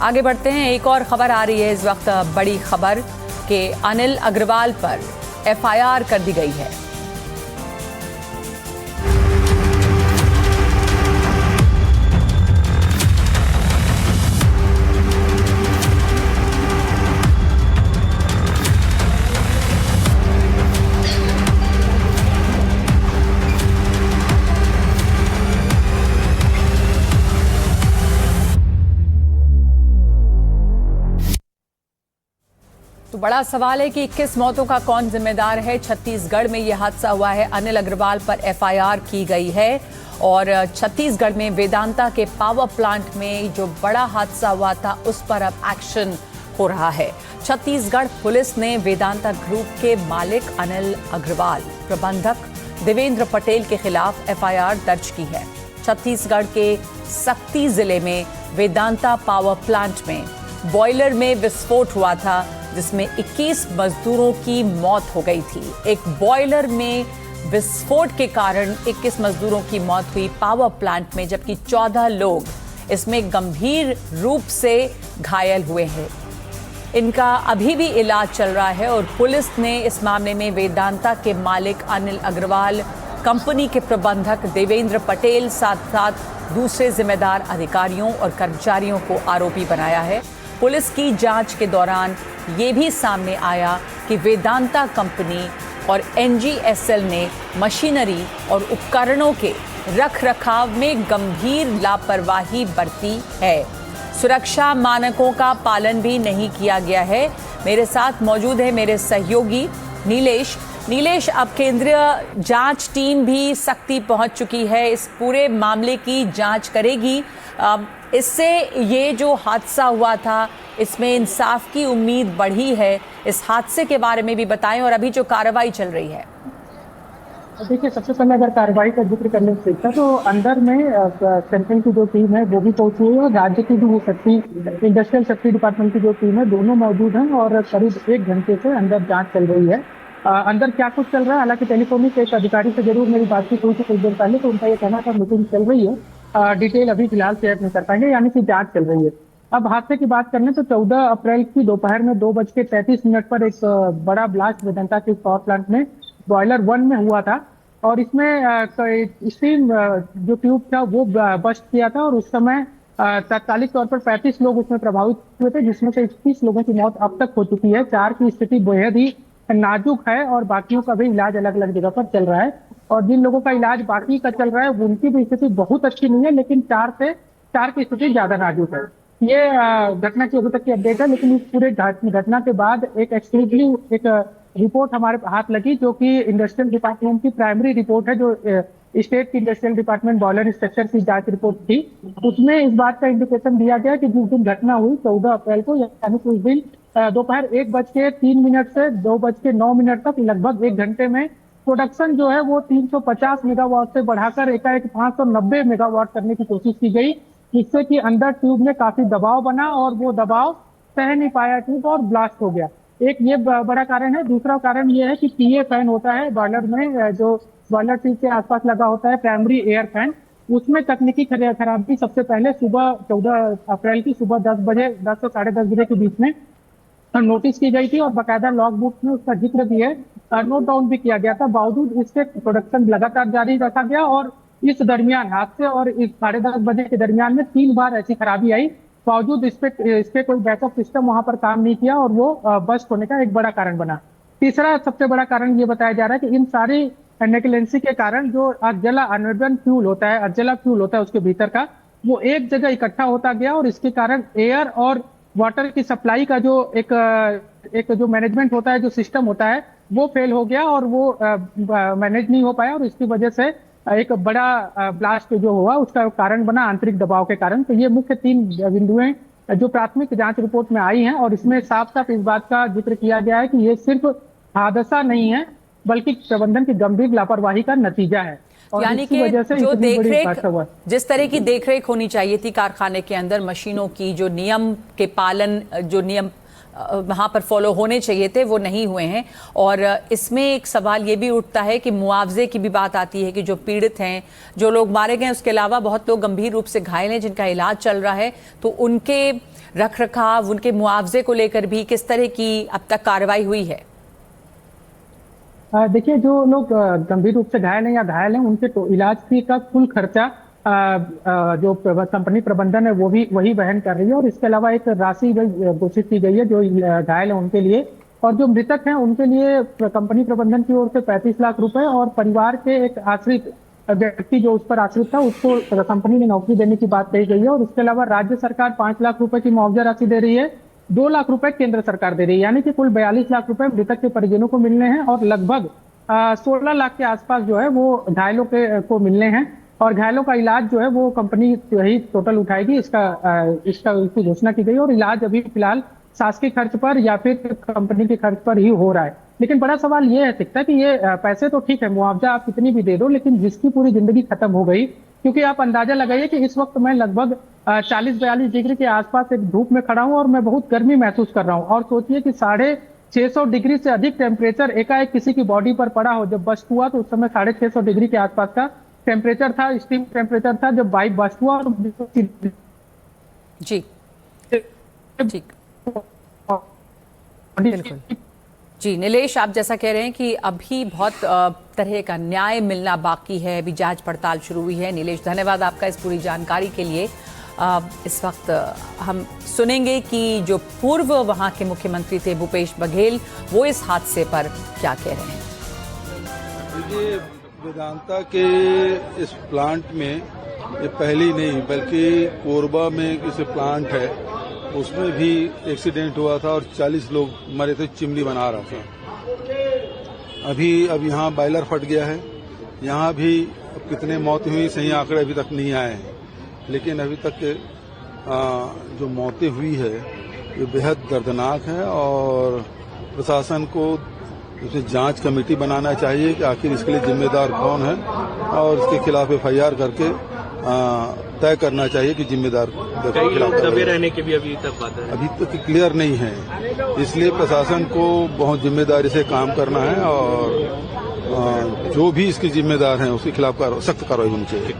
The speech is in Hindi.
आगे बढ़ते हैं। एक और खबर आ रही है इस वक्त, बड़ी खबर कि अनिल अग्रवाल पर एफआईआर कर दी गई है। तो बड़ा सवाल है कि 21 मौतों का कौन जिम्मेदार है। छत्तीसगढ़ में यह हादसा हुआ है, अनिल अग्रवाल पर एफआईआर की गई है और छत्तीसगढ़ में वेदांता के पावर प्लांट में जो बड़ा हादसा हुआ था उस पर अब एक्शन हो रहा है। छत्तीसगढ़ पुलिस ने वेदांता ग्रुप के मालिक अनिल अग्रवाल, प्रबंधक देवेंद्र पटेल के खिलाफ एफआईआर दर्ज की है। छत्तीसगढ़ के सक्ती जिले में वेदांता पावर प्लांट में बॉयलर में विस्फोट हुआ था जिसमें 21 मजदूरों की मौत हो गई थी। एक बॉयलर में विस्फोट के कारण 21 मजदूरों की मौत हुई पावर प्लांट में, जबकि 14 लोग इसमें गंभीर रूप से घायल हुए हैं। इनका अभी भी इलाज चल रहा है और पुलिस ने इस मामले में वेदांता के मालिक अनिल अग्रवाल, कंपनी के प्रबंधक देवेंद्र पटेल, साथ साथ दूसरे जिम्मेदार अधिकारियों और कर्मचारियों को आरोपी बनाया है। पुलिस की जांच के दौरान ये भी सामने आया कि वेदांता कंपनी और एनजीएसएल ने मशीनरी और उपकरणों के रखरखाव में गंभीर लापरवाही बरती है। सुरक्षा मानकों का पालन भी नहीं किया गया है। मेरे साथ मौजूद है मेरे सहयोगी नीलेश। अब केंद्रीय जांच टीम भी सक्ती पहुंच चुकी है, इस पूरे मामले की जांच करेगी। इससे ये जो हादसा हुआ था इसमें इंसाफ की उम्मीद बढ़ी है। इस हादसे के बारे में भी बताएं और अभी जो कार्रवाई चल रही है। देखिए, सबसे पहले अगर कार्रवाई का जिक्र करने से तो अंदर में सेंट्रल की जो टीम है वो भी पहुंची है और राज्य की भी शक्ति इंडस्ट्रियल सेफ्टी डिपार्टमेंट की जो टीम है दोनों मौजूद हैं और करीब 1 घंटे से अंदर जांच चल रही है। अंदर क्या कुछ चल रहा है, हालांकि टेलीफोनिक एक अधिकारी से जरूर मेरी बातचीत हुई थी कुछ देर पहले, तो उनका ये कहना था मीटिंग चल रही है, डिटेल अभी फिलहाल शेयर नहीं कर पाएंगे, यानी कि जांच चल रही है। अब हादसे की बात करने तो 14 अप्रैल की दोपहर में 2:33 पर एक बड़ा ब्लास्ट वेदांता के पावर प्लांट में बॉयलर 1 में हुआ था और इसमें स्टीम जो ट्यूब था वो बस्ट किया था और उस समय तात्कालिक तौर पर 35 लोग उसमें प्रभावित हुए थे, जिसमें से 21 लोगों की मौत अब तक हो चुकी है। 4 की स्थिति बेहद ही नाजुक है और बाकियों का भी इलाज अलग अलग जगह पर चल रहा है और जिन लोगों का इलाज बाकी का चल रहा है उनकी भी स्थिति बहुत अच्छी नहीं है, लेकिन 4 की स्थिति ज्यादा नाजुक है। ये घटना की अभी तक की अपडेट है, लेकिन इस पूरे घटना के बाद एक एक्सक्लूसिव एक रिपोर्ट हमारे हाथ लगी जो कि इंडस्ट्रियल डिपार्टमेंट की प्राइमरी रिपोर्ट है, जो स्टेट की इंडस्ट्रियल डिपार्टमेंट बॉयलर इंस्पेक्टर की जांच रिपोर्ट थी। उसमें इस बात का इंडिकेशन दिया गया कि जिस दिन घटना हुई 14 अप्रैल को, यानी कि उस दिन दोपहर 1:03 से 2:09 तक लगभग 1 घंटे में प्रोडक्शन जो है वो 350 मेगावाट से बढ़ाकर एकाएक 590 मेगावाट करने की कोशिश की गई, जिससे कि अंदर ट्यूब में काफी दबाव बना और वो दबाव सह नहीं पाया ट्यूब और ब्लास्ट हो गया। एक ये बड़ा कारण है। दूसरा कारण ये है कि पीए फैन होता है बॉयलर में, जो बॉयलर ट्यूब के आसपास लगा होता है प्राइमरी एयर फैन, उसमें तकनीकी खराबी सबसे पहले सुबह 14 अप्रैल की सुबह 10 बजे 10 से 10:30 बजे के बीच में नोटिस की गई थी और बाकायदा लॉग बुक में उसका जिक्र भी है, नोट डाउन भी किया गया था। बावजूद इसके प्रोडक्शन लगातार जारी रखा गया और इस दरमियान हादसे और इस 10:30 बजे के दरमियान में 3 बार ऐसी खराबी आई, बावजूद इस पे कोई बैकअप सिस्टम वहां पर काम नहीं किया और वो बस्ट होने का एक बड़ा कारण बना। तीसरा सबसे बड़ा कारण ये बताया जा रहा है कि इन सारी नेग्लिजेंसी के कारण जो अनर्बन फ्यूल होता है, अर्जला फ्यूल होता है उसके भीतर का, वो एक जगह इकट्ठा होता गया और इसके कारण एयर और वाटर की सप्लाई का जो एक जो मैनेजमेंट होता है, जो सिस्टम होता है, वो फेल हो गया और वो मैनेज नहीं हो पाया और इसकी वजह से एक बड़ा ब्लास्ट जो हुआ उसका कारण बना आंतरिक दबाव के कारण। तो ये मुख्य 3 बिंदुएं जो प्राथमिक जांच रिपोर्ट में आई हैं और इसमें साफ साफ इस बात का जिक्र किया गया है कि ये सिर्फ हादसा नहीं है बल्कि प्रबंधन की गंभीर लापरवाही का नतीजा है। यानी कि जो देखरेख, जिस तरह की देखरेख होनी चाहिए थी कारखाने के अंदर, मशीनों की जो नियम के पालन, जो नियम वहाँ पर फॉलो होने चाहिए थे वो नहीं हुए हैं। और इसमें एक सवाल ये भी उठता है कि मुआवजे की भी बात आती है कि जो पीड़ित हैं, जो लोग मारे गए, उसके अलावा बहुत लोग गंभीर रूप से घायल हैं जिनका इलाज चल रहा है, तो उनके रख रखाव, उनके मुआवजे को लेकर भी किस तरह की अब तक कार्रवाई हुई है? देखिए, जो लोग गंभीर रूप से घायल हैं या घायल हैं, उनके तो इलाज फी का कुल खर्चा जो कंपनी प्रबंधन है वो भी वही वहन कर रही है। और इसके अलावा एक राशि घोषित की गई है जो घायल है उनके लिए, और जो मृतक हैं उनके लिए कंपनी प्रबंधन की ओर से 35 लाख रुपए और परिवार के एक आश्रित व्यक्ति जो उस पर आश्रित था उसको कंपनी ने नौकरी देने की बात कही गई है। और इसके अलावा राज्य सरकार 5 लाख रुपए की मुआवजा राशि दे रही है, 2 लाख रुपए केंद्र सरकार दे रही है, यानी कि कुल 42 लाख रुपए मृतक के परिजनों को मिलने हैं और लगभग 16 लाख के आसपास जो है वो घायलों को मिलने हैं। और घायलों का इलाज जो है वो कंपनी ही टोटल उठाएगी, इसकी घोषणा की गई। और इलाज अभी फिलहाल शासकीय खर्च पर या फिर कंपनी के खर्च पर ही हो रहा है। लेकिन बड़ा सवाल ये है सकता है कि ये पैसे तो ठीक है, मुआवजा आप कितनी भी दे दो, लेकिन जिसकी पूरी जिंदगी खत्म हो गई, क्योंकि आप अंदाजा लगाइए कि इस वक्त मैं लगभग 40-42 डिग्री के आसपास एक धूप में खड़ा हूं और मैं बहुत गर्मी महसूस कर रहा हूं। और सोचिए कि 650 डिग्री से अधिक टेम्परेचर एकाएक किसी की बॉडी पर पड़ा हो। जब बस्ट हुआ तो उस समय 650 डिग्री के आसपास का टेम्परेचर था, स्टीम टेम्परेचर था जब बाइक बस्ट हुआ। और जी ठीक, बिल्कुल जी। नीलेश, आप जैसा कह रहे हैं कि अभी बहुत तरह का न्याय मिलना बाकी है, अभी जांच पड़ताल शुरू हुई है। नीलेश, धन्यवाद आपका इस पूरी जानकारी के लिए। इस वक्त हम सुनेंगे कि जो पूर्व वहां के मुख्यमंत्री थे भूपेश बघेल, वो इस हादसे पर क्या कह रहे हैं। देखिए, वेदांता के इस प्लांट में ये पहली नहीं बल्कि कोरबा में किसी प्लांट है उसमें भी एक्सीडेंट हुआ था और 40 लोग मरे थे, चिमनी बना रहा था। अब यहाँ बॉयलर फट गया है, यहाँ भी कितने मौतें हुई सही आंकड़े अभी तक नहीं आए हैं, लेकिन अभी तक जो मौतें हुई है ये बेहद दर्दनाक है। और प्रशासन को उसे जांच कमेटी बनाना चाहिए कि आखिर इसके लिए जिम्मेदार कौन है और इसके खिलाफ FIR करके तय करना चाहिए कि जिम्मेदार के खिलाफ दबे रहने की भी अभी तक क्लियर नहीं है। इसलिए प्रशासन को बहुत जिम्मेदारी से काम करना है और जो भी इसके जिम्मेदार हैं उसके खिलाफ सख्त कार्रवाई होनी चाहिए।